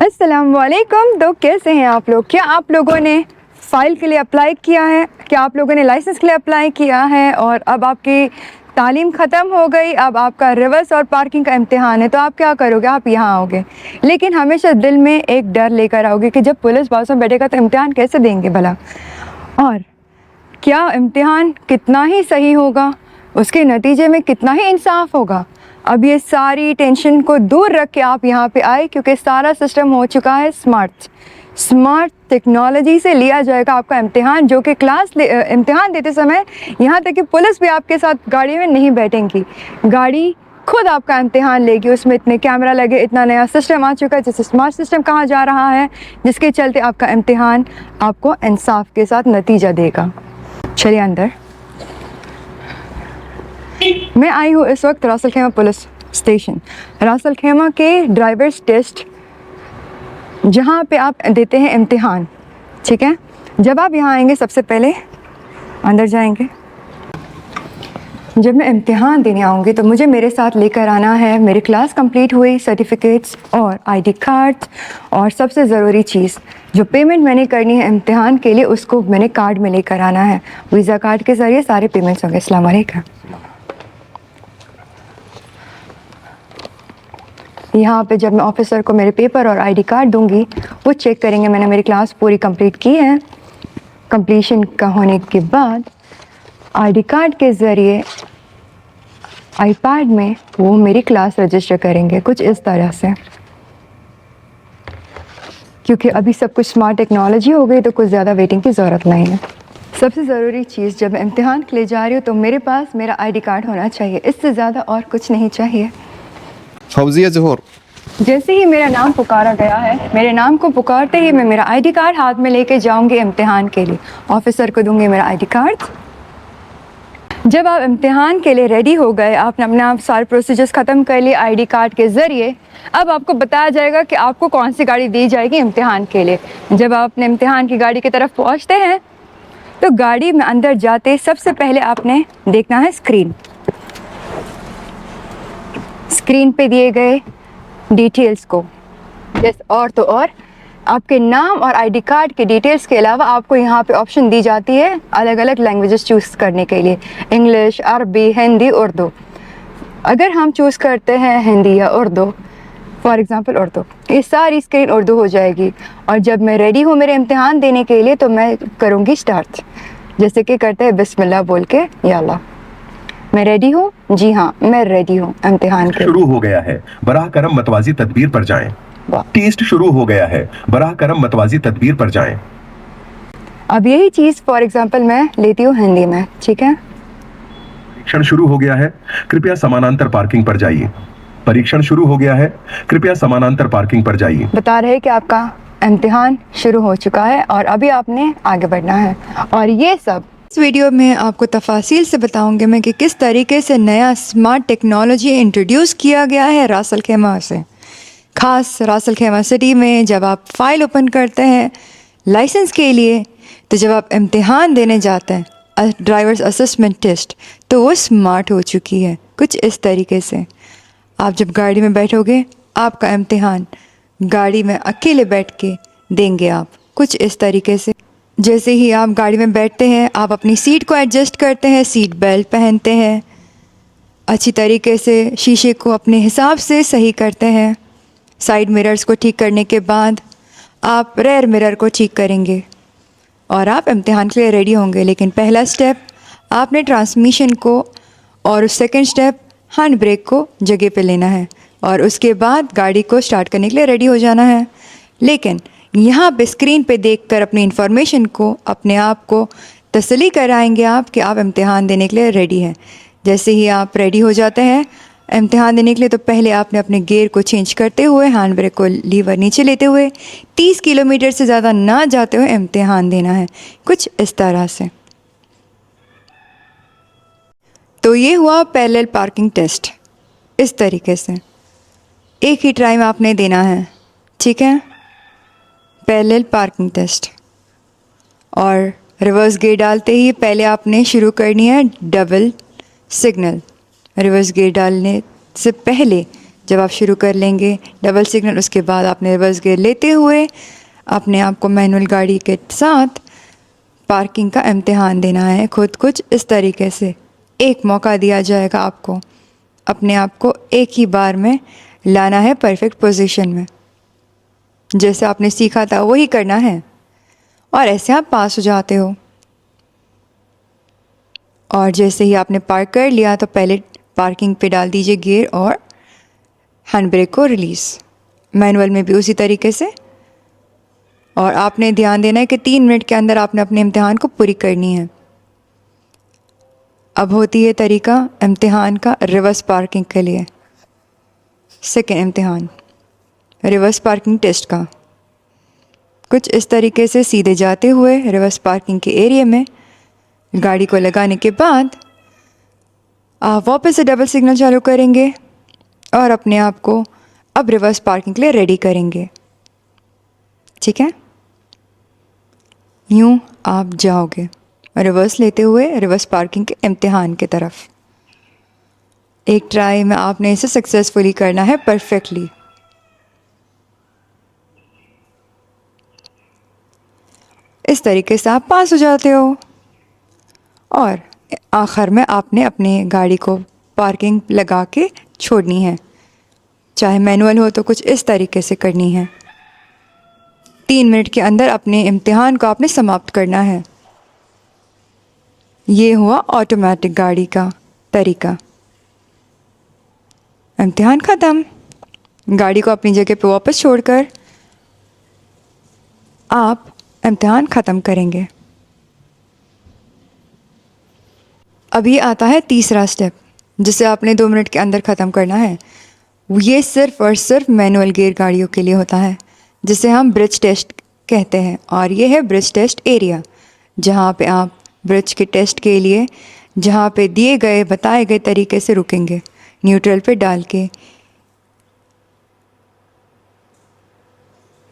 अस्सलाम वालेकुम। तो कैसे हैं आप लोग? क्या आप लोगों ने फ़ाइल के लिए अप्लाई किया है? क्या आप लोगों ने लाइसेंस के लिए अप्लाई किया है? और अब आपकी तालीम ख़त्म हो गई, अब आपका रिवर्स और पार्किंग का इम्तिहान है, तो आप क्या करोगे? आप यहाँ आओगे, लेकिन हमेशा दिल में एक डर लेकर आओगे कि जब पुलिस बासों में बैठेगा तो इम्तिहान कैसे देंगे भला, और क्या इम्तिहान कितना ही सही होगा, उसके नतीजे में कितना ही इंसाफ होगा। अब ये सारी टेंशन को दूर रख के आप यहाँ पे आए, क्योंकि सारा सिस्टम हो चुका है स्मार्ट टेक्नोलॉजी से लिया जाएगा आपका इम्तिहान, जो कि इम्तिहान देते समय यहाँ तक कि पुलिस भी आपके साथ गाड़ी में नहीं बैठेंगी, गाड़ी खुद आपका इम्तिहान लेगी। उसमें इतने कैमरा लगे, इतना नया सिस्टम आ चुका है जिसे स्मार्ट सिस्टम कहा जा रहा है, जिसके चलते आपका इम्तिहान आपको इंसाफ के साथ नतीजा देगा। चलिए अंदर। मैं आई हूँ इस वक्त रासल खेमा पुलिस स्टेशन, रासल खेमा के ड्राइवर्स टेस्ट, जहाँ पे आप देते हैं इम्तिहान। ठीक है, जब आप यहाँ आएंगे सबसे पहले अंदर जाएंगे। जब मैं इम्तिहान देने आऊँगी तो मुझे मेरे साथ लेकर आना है मेरी क्लास कंप्लीट हुई सर्टिफिकेट्स और आईडी कार्ड्स, और सबसे ज़रूरी चीज़ जो पेमेंट मैंने करनी है इम्तिहान के लिए, उसको मैंने कार्ड में लेकर आना है। वीज़ा कार्ड के ज़रिए सारे पेमेंट्स होंगे। अस्सलाम वालेकुम। यहाँ पे जब मैं ऑफिसर को मेरे पेपर और आईडी कार्ड दूंगी, वो चेक करेंगे मैंने मेरी क्लास पूरी कंप्लीट की है। कंप्लीशन का होने के बाद आईडी कार्ड के ज़रिए आईपैड में वो मेरी क्लास रजिस्टर करेंगे, कुछ इस तरह से। क्योंकि अभी सब कुछ स्मार्ट टेक्नोलॉजी हो गई तो कुछ ज़्यादा वेटिंग की ज़रूरत नहीं है। सबसे ज़रूरी चीज़, जब मैं इम्तिहान के लिए जा रही हूँ तो मेरे पास मेरा आईडी कार्ड होना चाहिए, इससे ज़्यादा और कुछ नहीं चाहिए। फौजिया ज़ोहर। जैसे ही मेरा नाम पुकारा गया है, मेरे नाम को पुकारते ही मैं मेरा आईडी कार्ड हाथ में लेके जाऊंगी इम्तिहान के लिए, ऑफिसर को दूंगी मेरा आईडी कार्ड। जब आप इम्तिहान के लिए रेडी हो गए, आपने अपना सारे प्रोसीजर्स ख़त्म कर लिए आईडी कार्ड के ज़रिए, अब आपको बताया जाएगा कि आपको कौन सी गाड़ी दी जाएगी इम्तिहान के लिए। जब आप अपने इम्तिहान की गाड़ी की तरफ पहुँचते हैं तो गाड़ी में अंदर जाते सबसे पहले आपने देखना है स्क्रीन पे दिए गए डिटेल्स को। जैसे और आपके नाम और आईडी कार्ड के डिटेल्स के अलावा आपको यहाँ पे ऑप्शन दी जाती है अलग अलग लैंग्वेजेस चूज़ करने के लिए, इंग्लिश, अरबी, हिंदी, उर्दू। अगर हम चूज़ करते हैं हिंदी या उर्दू, फॉर एग्ज़ाम्पल उर्दू, ये सारी स्क्रीन उर्दू हो जाएगी। और जब मैं रेडी हूँ मेरे इम्तिहान देने के लिए तो मैं करूँगी स्टार्ट, जैसे कि करते हैं बिस्मिल्लाह बोल के, या अल्लाह। मैं रेडी हूँ, जी हाँ मैं रेडी हूँ इम्तिहान के। शुरू हो गया है, बराह करम मतवाजी तदबीर पर जाएं। टेस्ट शुरू हो गया है, बराह करम मतवाजी तदबीर पर जाएं। अब यही चीज़ फॉर एग्जांपल मैं लेती हूँ हिंदी में। ठीक है, परीक्षण शुरू हो गया है, कृपया समानांतर पार्किंग पर जाइए। परीक्षण शुरू हो गया है, कृपया समानांतर पार्किंग पर जाइए। बता रहे कि आपका इम्तिहान शुरू हो चुका है और अभी आपने आगे बढ़ना है। और ये सब इस वीडियो में आपको तफासील से बताऊंगी मैं कि किस तरीके से नया स्मार्ट टेक्नोलॉजी इंट्रोड्यूस किया गया है रासल खेमा से। ख़ास रासल खेमा सिटी में जब आप फ़ाइल ओपन करते हैं लाइसेंस के लिए, तो जब आप इम्तिहान देने जाते हैं ड्राइवर्स असेसमेंट टेस्ट, तो वो स्मार्ट हो चुकी है कुछ इस तरीके से। आप जब गाड़ी में बैठोगे, आपका इम्तिहान गाड़ी में अकेले बैठ के देंगे आप, कुछ इस तरीके से। जैसे ही आप गाड़ी में बैठते हैं, आप अपनी सीट को एडजस्ट करते हैं, सीट बेल्ट पहनते हैं, अच्छी तरीके से शीशे को अपने हिसाब से सही करते हैं। साइड मिरर्स को ठीक करने के बाद आप रेयर मिरर को ठीक करेंगे और आप इम्तिहान के लिए रेडी होंगे। लेकिन पहला स्टेप आपने ट्रांसमिशन को और सेकंड स्टेप हैंड ब्रेक को जगह पे लेना है, और उसके बाद गाड़ी को स्टार्ट करने के लिए रेडी हो जाना है। लेकिन यहाँ पे स्क्रीन पे देखकर अपनी इन्फॉर्मेशन को, अपने आप को तसल्ली कराएंगे आप कि आप इम्तिहान देने के लिए रेडी हैं। जैसे ही आप रेडी हो जाते हैं इम्तिहान देने के लिए, तो पहले आपने अपने गियर को चेंज करते हुए, हैंड ब्रेक को लीवर नीचे लेते हुए 30 किलोमीटर से ज़्यादा ना जाते हुए इम्तिहान देना है, कुछ इस तरह से। तो ये हुआ पैरेलल पार्किंग टेस्ट। इस तरीके से एक ही ट्राई में आपने देना है। ठीक है, पैरेलल पार्किंग टेस्ट। और रिवर्स गियर डालते ही पहले आपने शुरू करनी है डबल सिग्नल। रिवर्स गियर डालने से पहले जब आप शुरू कर लेंगे डबल सिग्नल, उसके बाद आपने रिवर्स गियर लेते हुए अपने आप को मैनुअल गाड़ी के साथ पार्किंग का इम्तिहान देना है खुद कुछ इस तरीके से। एक मौका दिया जाएगा आपको, अपने आप को एक ही बार में लाना है परफेक्ट पोजीशन में। जैसे आपने सीखा था वही करना है और ऐसे आप पास हो जाते हो। और जैसे ही आपने पार्क कर लिया तो पहले पार्किंग पे डाल दीजिए गियर और हैंड ब्रेक को रिलीज़। मैनुअल में भी उसी तरीके से। और आपने ध्यान देना है कि 3 मिनट के अंदर आपने अपने इम्तिहान को पूरी करनी है। अब होती है तरीका इम्तिहान का रिवर्स पार्किंग के लिए। सेकेंड इम्तिहान रिवर्स पार्किंग टेस्ट का। कुछ इस तरीके से सीधे जाते हुए रिवर्स पार्किंग के एरिया में गाड़ी को लगाने के बाद आप वापस से डबल सिग्नल चालू करेंगे और अपने आप को अब रिवर्स पार्किंग के लिए रेडी करेंगे। ठीक है, यूँ आप जाओगे रिवर्स लेते हुए रिवर्स पार्किंग के इम्तिहान की तरफ। एक ट्राई में आपने इसे सक्सेसफुली करना है परफेक्टली। इस तरीके से आप पास हो जाते हो और आखिर में आपने अपने गाड़ी को पार्किंग लगा के छोड़नी है। चाहे मैनुअल हो तो कुछ इस तरीके से करनी है। 3 मिनट के अंदर अपने इम्तिहान को आपने समाप्त करना है। ये हुआ ऑटोमेटिक गाड़ी का तरीका। इम्तिहान ख़त्म। गाड़ी को अपनी जगह पे वापस छोड़कर आप इम्तिहान ख़त्म करेंगे। अभी आता है तीसरा स्टेप जिसे आपने 2 मिनट के अंदर ख़त्म करना है। ये सिर्फ़ और सिर्फ मैनुअल गियर गाड़ियों के लिए होता है, जिसे हम ब्रिज टेस्ट कहते हैं। और ये है ब्रिज टेस्ट एरिया, जहाँ पे आप ब्रिज के टेस्ट के लिए जहाँ पे दिए गए बताए गए तरीके से रुकेंगे, न्यूट्रल पे डाल के।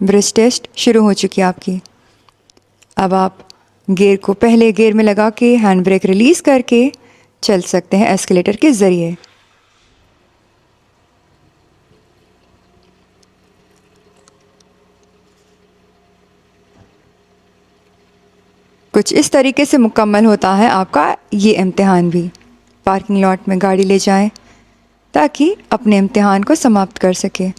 ब्रिज टेस्ट शुरू हो चुकी है आपकी। अब आप गियर को पहले गियर में लगा के हैंड ब्रेक रिलीज़ करके चल सकते हैं एस्केलेटर के ज़रिए। कुछ इस तरीके से मुकम्मल होता है आपका ये इम्तिहान भी। पार्किंग लॉट में गाड़ी ले जाएं ताकि अपने इम्तिहान को समाप्त कर सके।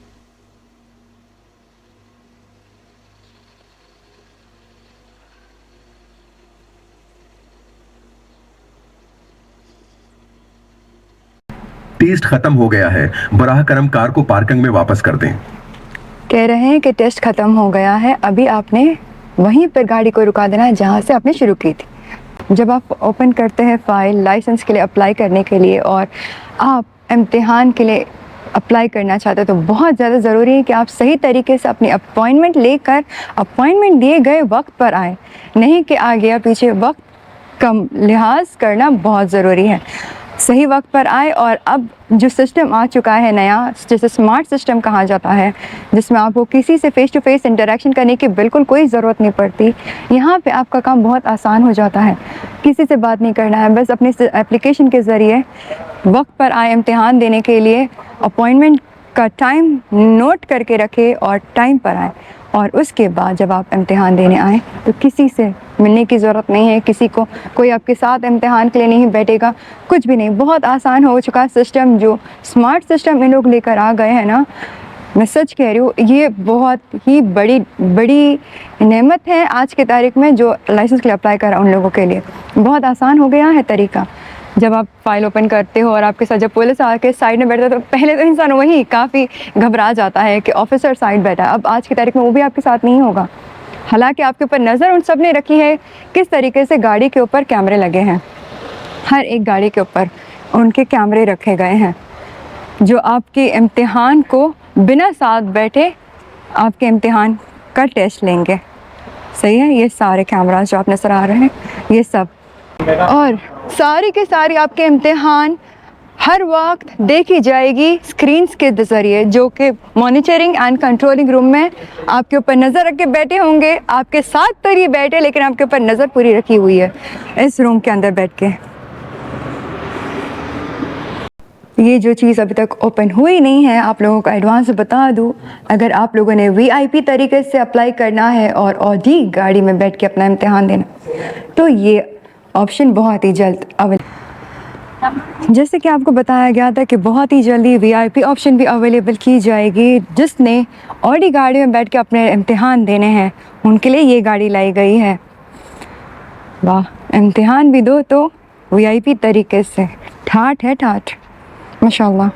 टेस्ट खत्म हो गया है, बराह करम कार को पार्किंग में वापस कर दें। कह रहे हैं कि टेस्ट ख़त्म हो गया है, अभी आपने वहीं पर गाड़ी को रुका देना है जहाँ से आपने शुरू की थी। जब आप ओपन करते हैं फ़ाइल लाइसेंस के लिए अप्लाई करने के लिए और आप इम्तिहान के लिए अप्लाई करना चाहते हो, तो बहुत ज़्यादा ज़रूरी है कि आप सही तरीके से अपनी अपॉइंटमेंट लेकर अपॉइंटमेंट दिए गए वक्त पर आए, नहीं कि आगे या पीछे वक्त का लिहाज करना बहुत ज़रूरी है। सही वक्त पर आए। और अब जो सिस्टम आ चुका है नया, जिसे स्मार्ट सिस्टम कहा जाता है, जिसमें आपको किसी से फ़ेस टू फेस इंटरेक्शन करने की बिल्कुल कोई ज़रूरत नहीं पड़ती। यहाँ पे आपका काम बहुत आसान हो जाता है। किसी से बात नहीं करना है, बस अपने एप्लीकेशन के ज़रिए वक्त पर आए इम्तिहान देने के लिए, अपॉइंटमेंट का टाइम नोट करके रखें और टाइम पर आए। और उसके बाद जब आप इम्तिहान देने आएँ तो किसी से मिलने की ज़रूरत नहीं है, किसी को कोई आपके साथ इम्तिहान के लिए नहीं बैठेगा, कुछ भी नहीं। बहुत आसान हो चुका सिस्टम, जो स्मार्ट सिस्टम इन लोग लेकर आ गए हैं ना, मैं सच कह रही हूँ, ये बहुत ही बड़ी नेमत है आज की तारीख में जो लाइसेंस के लिए अप्लाई कर रहा है उन लोगों के लिए। बहुत आसान हो गया है तरीका। जब आप फाइल ओपन करते हो और आपके साथ जब पुलिस आके साइड में बैठता है तो पहले तो इंसान वही काफ़ी घबरा जाता है कि ऑफिसर साइड बैठा है। अब आज की तारीख में वो भी आपके साथ नहीं होगा। हालांकि आपके ऊपर नज़र उन सब ने रखी है। किस तरीके से गाड़ी के ऊपर कैमरे लगे हैं, हर एक गाड़ी के ऊपर उनके कैमरे रखे गए हैं जो आपके इम्तिहान को बिना साथ बैठे आपके इम्तिहान का टेस्ट लेंगे। सही है, ये सारे कैमरास जो आप नज़र आ रहे हैं ये सब, और सारी के सारी आपके इम्तिहान हर वक्त देखी जाएगी स्क्रीन्स के ज़रिए, जो कि मॉनिटरिंग एंड कंट्रोलिंग रूम में आपके ऊपर नज़र रख के बैठे होंगे। आपके साथ पर ही बैठे, लेकिन आपके ऊपर नज़र पूरी रखी हुई है इस रूम के अंदर बैठ के। ये जो चीज़ अभी तक ओपन हुई नहीं है, आप लोगों को एडवांस बता दूँ, अगर आप लोगों ने वीआईपी तरीके से अप्लाई करना है और ऑडी गाड़ी में बैठ के अपना इम्तिहान देना, तो ये ऑप्शन बहुत ही जल्द अवेलेबल, जैसे कि आपको बताया गया था कि बहुत ही जल्दी वीआईपी ऑप्शन भी अवेलेबल की जाएगी। जिसने ऑडी गाड़ी में बैठ के अपने इम्तिहान देने हैं उनके लिए ये गाड़ी लाई गई है। वाह, इम्तिहान भी दो तो वीआईपी तरीके से, ठाठ है ठाठ, माशाल्लाह।